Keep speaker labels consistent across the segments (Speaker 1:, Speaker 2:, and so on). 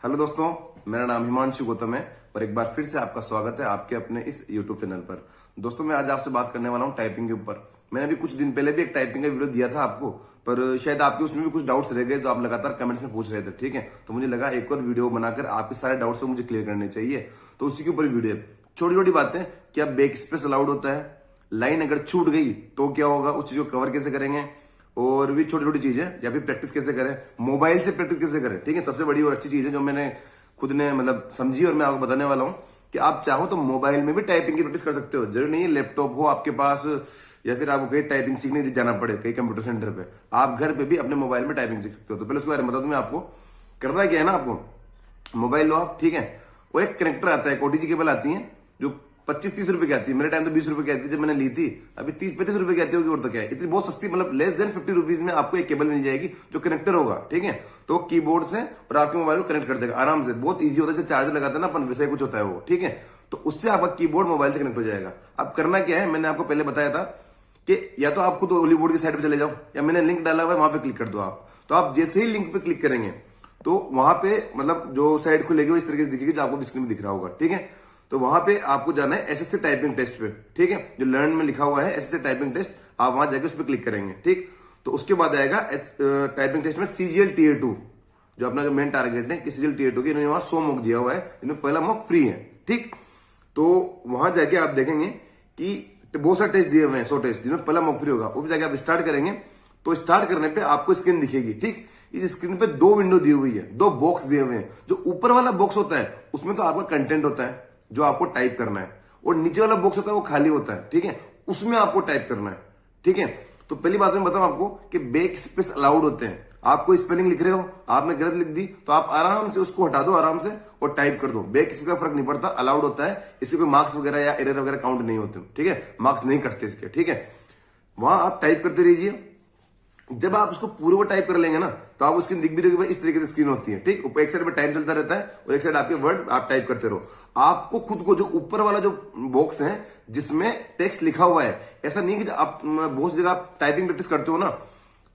Speaker 1: Hello दोस्तों, मेरा नाम हिमांशु गौतम है और एक बार फिर से आपका स्वागत है आपके अपने इस यूट्यूब चैनल पर। दोस्तों, मैं आज आपसे बात करने वाला हूं टाइपिंग के ऊपर। मैंने अभी कुछ दिन पहले भी एक टाइपिंग का वीडियो दिया था आपको, पर शायद आपके उसमें भी कुछ डाउट्स रह गए जो आप लगातार कमेंट्स में पूछ रहे थे। ठीक है, तो मुझे लगा एक और वीडियो बनाकर आपके सारे डाउट्स मुझे क्लियर करने चाहिए, तो उसी के ऊपर वीडियो। छोटी छोटी बातें, क्या बैक स्पेस अलाउड होता है, लाइन अगर छूट गई तो क्या होगा, उस चीज को कवर कैसे करेंगे, और भी छोटी छोटी चीजें, या फिर प्रैक्टिस कैसे करें, मोबाइल से प्रैक्टिस कैसे करें। ठीक है, सबसे बड़ी और अच्छी चीज है जो मैंने खुद ने समझी और मैं आपको बताने वाला हूं कि आप चाहो तो मोबाइल में भी टाइपिंग की प्रैक्टिस कर सकते हो। जरूरी नहीं है लैपटॉप हो आपके पास या फिर आपको कहीं टाइपिंग सीखने जाना पड़े कहीं कंप्यूटर सेंटर पे। आप घर पे भी अपने मोबाइल में टाइपिंग सीख सकते हो। तो पहले उसके बारे में बता दूं मैं आपको। करना क्या है ना, आपको मोबाइल लो आप, ठीक है, और एक कनेक्टर आता है, ओटीजी केबल आती है जो 25-30 रुपए की आती है। मेरे टाइम तो 20 रुपए की आती थी जब मैंने ली थी। अभी 30-35 रुपए की आती होगी, और तो क्या है, इतनी बहुत सस्ती, लेस देन 50 रुपीज में आपको एक केबल मिल जाएगी जो कनेक्टर होगा। ठीक है, तो कीबोर्ड से और आपके मोबाइल को कनेक्ट कर देगा आराम से, बहुत ईजी होता है। जैसे चार्जर लगाते हैं ना अपन, वैसे ही कुछ होता है वो। ठीक है, तो उससे आपका कीबोर्ड मोबाइल से कनेक्ट हो जाएगा। अब करना क्या है, मैंने आपको पहले बताया था कि या तो आप खुद हॉलीवुड की साइड पे चले जाओ, या मैंने लिंक डाला हुआ है वहां पे क्लिक कर दो आप। तो आप जैसे ही लिंक पे क्लिक करेंगे तो वहां पे जो साइड खुलेगी वो इस तरीके से दिखेगी जो आपको स्क्रीन में दिख रहा होगा। ठीक है, तो वहां पे आपको जाना है एसएससी टाइपिंग टेस्ट पे। ठीक है, जो लर्न में लिखा हुआ है एसएससी टाइपिंग टेस्ट, आप वहां जाके उस पर क्लिक करेंगे। ठीक, तो उसके बाद आएगा टाइपिंग टेस्ट में सीजीएल टियर 2, जो अपना जो मेन टारगेट है कि सीजीएल टियर 2 की इन्होंने वहां 100 मॉक दिया हुआ है, इनमें पहला मॉक फ्री है। ठीक, तो वहां जाके आप देखेंगे कि बहुत सारे टेस्ट दिए हुए हैं, 100 टेस्ट, जिनमें पहला मॉक फ्री होगा। वो भी जाके आप स्टार्ट करेंगे तो स्टार्ट करने पे आपको स्क्रीन दिखेगी। ठीक, इस स्क्रीन पे 2 विंडो दी हुई है, 2 बॉक्स दिए हुए हैं। जो ऊपर वाला बॉक्स होता है उसमें तो आपका कंटेंट होता है जो आपको टाइप करना है, और नीचे वाला बॉक्स होता है वो खाली होता है। ठीक है, उसमें आपको टाइप करना है। ठीक है, तो पहली बात मैं बताऊं आपको कि बैक स्पेस अलाउड होते हैं। आपको स्पेलिंग लिख रहे हो, आपने गलत लिख दी तो आप आराम से उसको हटा दो आराम से और टाइप कर दो। बैक स्पेस का फर्क नहीं पड़ता, अलाउड होता है। इससे कोई मार्क्स वगैरह या एरर वगैरह काउंट नहीं होते। ठीक है, मार्क्स नहीं कटते इसके। ठीक है, वहां आप टाइप करते रहिए। जब आप उसको पूरे को टाइप कर लेंगे ना तो आप उसकी दिख भी देखिए, इस तरीके से स्क्रीन होती है। ठीक, एक साइड पे टाइम चलता रहता है और एक साइड आपके वर्ड आप टाइप करते रहो। आपको खुद को जो ऊपर वाला जो बॉक्स है जिसमें टेक्स्ट लिखा हुआ है, ऐसा नहीं कि आप बहुत जगह आप टाइपिंग प्रैक्टिस करते हो ना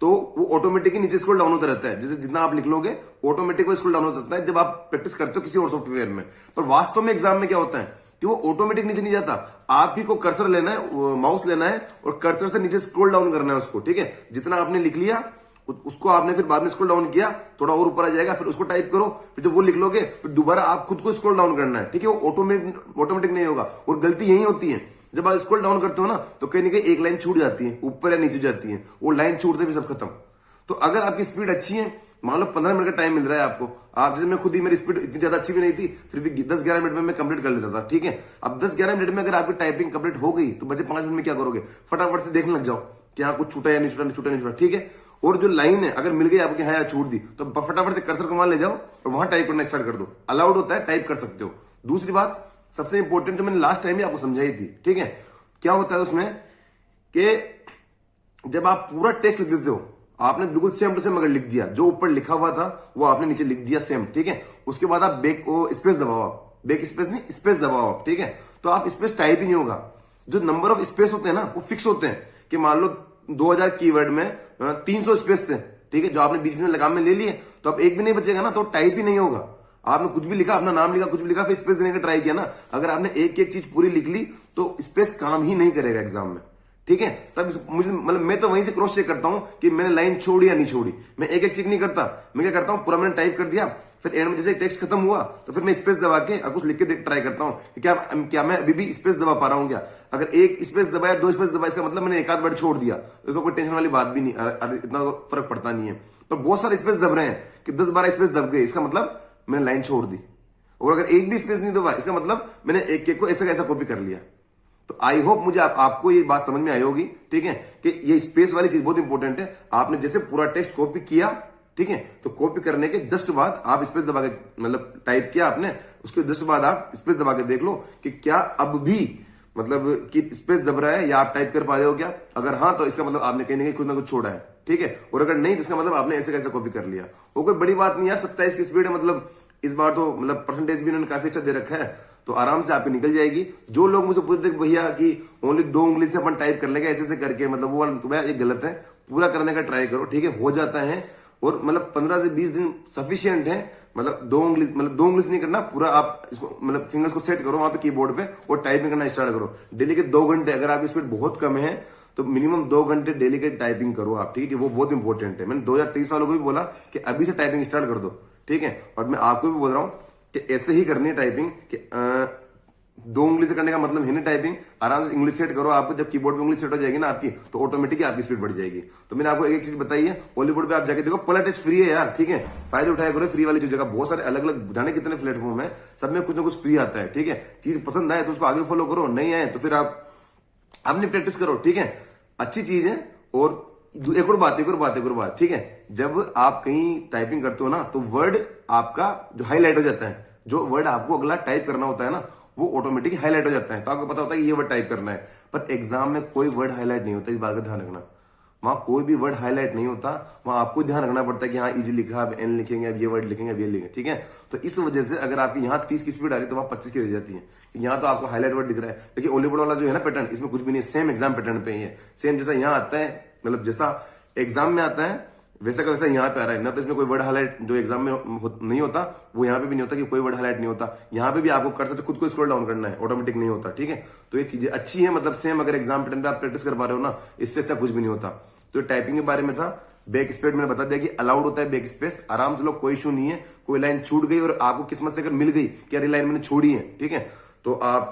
Speaker 1: तो वो ऑटोमेटिकली नीचे स्क्रॉल डाउन होता रहता है। जैसे जितना आप लिख लोगे ऑटोमेटिक वो स्क्रॉल डाउन होता रहता है जब आप प्रैक्टिस करते हो किसी और सॉफ्टवेयर में। पर वास्तव में एग्जाम में क्या होता है कि वो ऑटोमेटिक नीचे नहीं जाता, आप ही को कर्सर लेना है, माउस लेना है और कर्सर से नीचे स्क्रॉल डाउन करना है उसको। ठीक है, जितना आपने लिख लिया उसको आपने फिर बाद में स्क्रॉल डाउन किया, थोड़ा और ऊपर आ जाएगा, फिर उसको टाइप करो, फिर जब वो लिख लोगे फिर दोबारा आप खुद को स्क्रॉल डाउन करना है। ठीक है, वो ऑटोमेटिक नहीं होगा। और गलती यही होती है, जब आप स्क्रॉल डाउन करते हो ना तो कहीं ना कहीं एक लाइन छूट जाती है, ऊपर या नीचे जाती है, वो लाइन छूटते भी सब खत्म। तो अगर आपकी स्पीड अच्छी है, मान लो 15 मिनट का टाइम मिल रहा है आपको, आप जैसे मैं खुद ही, मेरी स्पीड इतनी ज्यादा अच्छी भी नहीं थी, फिर भी 10-11 मिनट में मैं कंप्लीट कर लेता था। ठीक है, अब 10-11 मिनट में अगर आपकी टाइपिंग कंप्लीट हो गई तो बचे 5 मिनट में क्या करोगे, फटाफट से देखने लग जाओ कि हाँ कुछ छूटा या नहीं छूटा, नहीं छूटा नहीं छूटा। ठीक है, और जो लाइन है अगर मिल गई आपको, हाँ यार छूट दी, तो फटाफट से कर्सर को वहां ले जाओ और वहां टाइप करना स्टार्ट कर दो। अलाउड होता है, टाइप कर सकते हो। दूसरी बात सबसे इंपॉर्टेंट जो मैंने लास्ट टाइम भी आपको समझाई थी, ठीक है, क्या होता है उसमें कि जब आप पूरा टेक्स्ट लिख देते हो, आपने बिल्कुल सेम टू सेम अगर लिख दिया, जो ऊपर लिखा हुआ था वो आपने नीचे लिख दिया सेम। ठीक है, उसके बाद आप बैक स्पेस दबाओ, आप बैक स्पेस नहीं स्पेस दबाओ आप। ठीक है, तो आप स्पेस टाइप ही नहीं होगा। जो नंबर ऑफ स्पेस होते हैं ना वो फिक्स होते हैं कि मान लो 2000 कीवर्ड में 300 स्पेस थे। ठीक है, जो आपने बीच में लगाम में ले लिए तो अब एक भी नहीं बचेगा ना, तो टाइप ही नहीं होगा। आपने कुछ भी लिखा, अपना नाम लिखा, कुछ भी लिखा, फिर स्पेस देने का ट्राई किया ना, अगर आपने एक एक चीज पूरी लिख ली तो स्पेस काम ही नहीं करेगा एग्जाम में। ठीक है, तब मुझे मैं तो वहीं से क्रॉस चेक करता हूं कि मैंने लाइन छोड़ी या नहीं छोड़ी। मैं एक एक चेक नहीं करता, मैं क्या करता हूं, पूरा मैंने टाइप कर दिया, फिर एंड में जैसे टेक्स्ट खत्म हुआ तो फिर मैं स्पेस दबा के और कुछ लिख के ट्राई करता हूं कि क्या मैं अभी भी स्पेस दबा पा रहा हूं क्या। अगर एक स्पेस दबाया, 2 स्पेस दबाया, इसका मतलब मैंने एक आध वर्ड छोड़ दिया, तो कोई टेंशन वाली बात भी नहीं, इतना फर्क पड़ता नहीं है। पर बहुत सारे स्पेस दब रहे हैं कि 10-12 स्पेस दब गए, इसका मतलब मैंने लाइन छोड़ दी। और अगर एक भी स्पेस नहीं दबा, इसका मतलब मैंने एक को ऐसा कैसा कॉपी कर लिया। तो आई होप मुझे आपको ये बात समझ में आई होगी। ठीक है, कि ये स्पेस वाली चीज बहुत इंपॉर्टेंट है। आपने जैसे पूरा टेक्स्ट कॉपी किया, ठीक है, तो कॉपी करने के जस्ट बाद आप स्पेस दबा के टाइप किया आपने, उसके जस्ट बाद आप स्पेस दबा के देख लो कि क्या अब भी कि स्पेस दब रहा है या आप टाइप कर पा रहे हो क्या। अगर हाँ तो इसका मतलब आपने कहीं ना कहीं कुछ ना कुछ छोड़ा है। ठीक है, और अगर नहीं तो इसका मतलब आपने ऐसे कैसे कॉपी कर लिया। वो कोई बड़ी बात नहीं यार, 27 की स्पीड है, इस बार तो परसेंटेज भी इन्होंने काफी अच्छा दे रखा है, तो आराम से आपकी निकल जाएगी। जो लोग मुझे पूछते भैया कि ओनली 2 उंगली से अपन टाइप कर लेंगे ऐसे करके, वो ये गलत है। पूरा करने का ट्राई करो। ठीक है, हो जाता है। और मतलब 15 से 20 दिन सफिशियंट है। मतलब दो उंगली से नहीं करना पूरा, आप इसको मतलब फिंगर्स को सेट करो वहां पे कीबोर्ड पे और टाइपिंग करना स्टार्ट करो। डेली के 2 घंटे, अगर आपकी स्पीड बहुत कम है तो मिनिमम 2 घंटे डेली के टाइपिंग करो आप, ठीक है। वो बहुत इंपॉर्टेंट है। मैंने 2023 वालों को भी बोला कि अभी से टाइपिंग स्टार्ट कर दो, ठीक है। और मैं आपको भी बोल रहा हूं कि ऐसे ही करनी है टाइपिंग कि 2 उंगली से करने का मतलब है नहीं टाइपिंग। आराम से उंगली सेट करो। आपको जब कीबोर्ड पे उंगली सेट हो जाएगी ना आपकी, तो ऑटोमेटिकली आपकी स्पीड बढ़ जाएगी। तो मैंने आपको एक चीज बताई है, हॉलीवुड पे आप जाके देखो, पहला टेस्ट फ्री है यार, ठीक है। फायदे उठाया करो फ्री वाली चीजों का। बहुत सारे अलग अलग जाने कितने प्लेटफॉर्म है, सब में कुछ ना कुछ फ्री आता है, ठीक है। चीज पसंद आए तो उसको आगे फॉलो करो, नहीं आए तो फिर आप अपनी प्रैक्टिस करो, ठीक है। अच्छी चीज है। और एक और बात, ठीक है। जब आप कहीं टाइपिंग करते हो ना, तो वर्ड आपका जो हाईलाइट हो जाता है, जो वर्ड आपको अगला टाइप करना होता है ना, वो ऑटोमेटिक हाईलाइट हो जाता है। तो आपको पता होता है कि ये वर्ड टाइप करना है। पर एग्जाम में कोई वर्ड हाईलाइट नहीं होता, इस बात का ध्यान रखना। वहां कोई भी वर्ड हाईलाइट नहीं होता, वहां आपको ध्यान रखना पड़ता है कि हाँ इजी लिखा, अब एन लिखेंगे, अब ये वर्ड लिखेंगे, अब ये लिखेंगे, ठीक है। तो इस वजह से अगर आपकी यहाँ 30 की स्पीड आ रही है तो वहां 25 की रह जाती है। यहाँ तो आपको हाईलाइट वर्ड दिख रहा है। देखिए हॉलीवुड वाला जो है ना पैटर्न, इसमें कुछ भी नहीं, सेम एग्जाम पैटर्न पे ही है। सेम जैसा यहाँ आता है, मतलब जैसा एग्जाम में आता है वैसा का वैसा यहाँ पे आ रहा है ना। तो इसमें कोई वर्ड हाईलाइट जो एग्जाम में नहीं होता, वो यहाँ पे भी नहीं होता कि कोई वर्ड हाईलाइट नहीं होता। यहाँ पे भी आपको कर सकते, खुद को स्क्रॉल डाउन करना है, ऑटोमेटिक नहीं होता, ठीक है। तो ये चीजें अच्छी है, मतलब सेम अगर एग्जाम पैटर्न पे आप प्रैक्टिस कर पा रहे हो ना, इससे अच्छा कुछ भी नहीं होता। तो टाइपिंग के बारे में था। बैक स्पेस मैंने बता दिया कि अलाउड होता है बैक स्पेस, आराम से लो, कोई इशू नहीं है। कोई लाइन छूट गई और आपको किस्मत से अगर मिल गई कि यार लाइन मैंने छोड़ी है, ठीक है, तो आप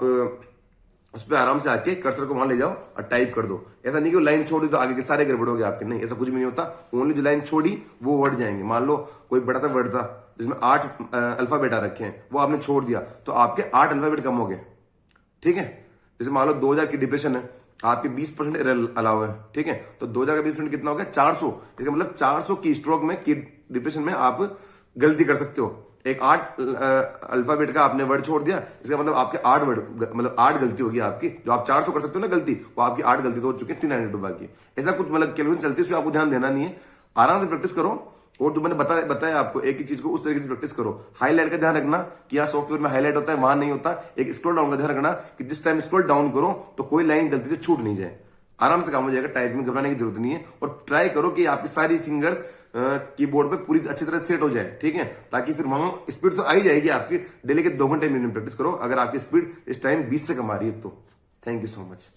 Speaker 1: उस पर आराम से आके कर्सर को वहां ले जाओ और टाइप कर दो। ऐसा नहीं कि लाइन छोड़ी तो आगे के सारे गड़बड़ हो गए आपके, नहीं, ऐसा कुछ भी नहीं होता। ओनली जो लाइन छोड़ी वो वर्ड जाएंगे। मान लो कोई बड़ा सा वर्ड था जिसमें 8 अल्फाबेट आ रखे हैं, वो आपने छोड़ दिया तो आपके 8 अल्फाबेट कम हो गए, ठीक है। जैसे मान लो 2000 की डिप्रेशन है, आपके 20% एरर अलाउ है, ठीक है। तो 2000 का 20% कितना हो गया? 400। इसका मतलब 400 की स्ट्रोक में, की डिप्रेशन में आप गलती कर सकते हो। एक 8 अल्फाबेट का आपने वर्ड छोड़ दिया, इसका मतलब आपके 8 वर्ड, मतलब 8 गलती होगी आपकी। जो आप 400 कर सकते हो ना गलती, वो आपकी 8 गलती तो हो चुकी है, 392 बाकी। ऐसा कुछ मतलब कैलकुलेशन चलती है, इसमें आपको ध्यान देना नहीं है। आराम से प्रैक्टिस करो। और जो मैंने बताया आपको, एक ही चीज को उस तरीके से प्रैक्टिस करो। हाईलाइट का ध्यान रखना कि यहाँ सॉफ्टवेयर में हाईलाइट होता है, वहां नहीं होता। एक स्क्रॉल डाउन का ध्यान रखना कि जिस टाइम स्क्रॉल डाउन करो तो कोई लाइन गलती से छूट नहीं जाए। आराम से काम हो जाएगा, टाइपिंग घबराने की जरूरत नहीं है। और ट्राई करो कि आपकी सारी फिंगर्स कीबोर्ड पे पूरी अच्छी तरह सेट हो जाए, ठीक है। ताकि फिर वहां स्पीड तो आ ही जाएगी आपकी। डेली के 2 घंटे मिनिमम प्रैक्टिस करो, अगर आपकी स्पीड इस टाइम 20 से कम आ रही है तो। Thank you so much.